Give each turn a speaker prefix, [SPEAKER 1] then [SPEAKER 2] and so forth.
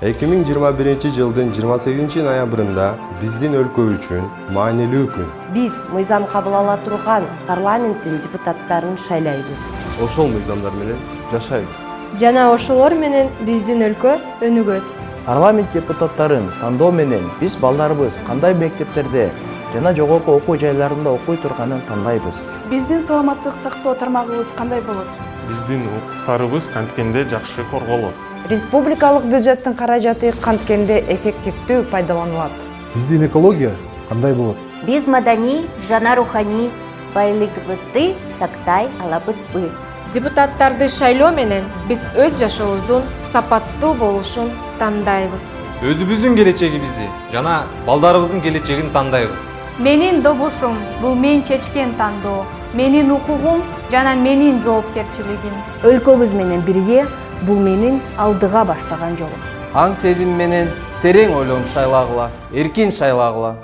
[SPEAKER 1] 2021 жылдын 28 ноябрында биздин өлкө үчүн маанилүү күн.
[SPEAKER 2] Биз мыйзам кабыл ала турган парламенттин депутаттарын шайлайбыз.
[SPEAKER 3] Ошол мыйзамдар менен жашайбыз.
[SPEAKER 4] Жана ошолор менен биздин өлкө өнүгөт.
[SPEAKER 5] Парламент депутаттарын тандоо менен биз балдарыбыз кандай мектептерде жана жогорку окуу жайларында окуй турганын тандайбыз.
[SPEAKER 6] Биздин саламаттык сактоо тармагыбыз кандай болот?
[SPEAKER 7] Биздин укуктарыбыз канткенде жакшы корголот.
[SPEAKER 8] Республикалык бюджеттин каражаты канткенде эффективдүү пайдаланылат.
[SPEAKER 9] Биздин экология кандай болот?
[SPEAKER 10] Биз маданий жана руханий байлыгыбызды сактай алабызбы?
[SPEAKER 11] Депутаттарды шайлоо менен биз өз жашообуздун сапаттуу болушун тандайбыз.
[SPEAKER 12] Өзүбүздүн келечегибизди жана балдарыбыздын келечегин тандайбыз.
[SPEAKER 4] Менин добушум бул мен чечкен тандоо, менин укугум жана менин жоопкерчилигим.
[SPEAKER 2] Өлкөбүз менен бирге бул менин алдыга баштаган жолум.
[SPEAKER 12] Аң сезим менен терең ойлонуп шайлагыла, эркин шайлагыла.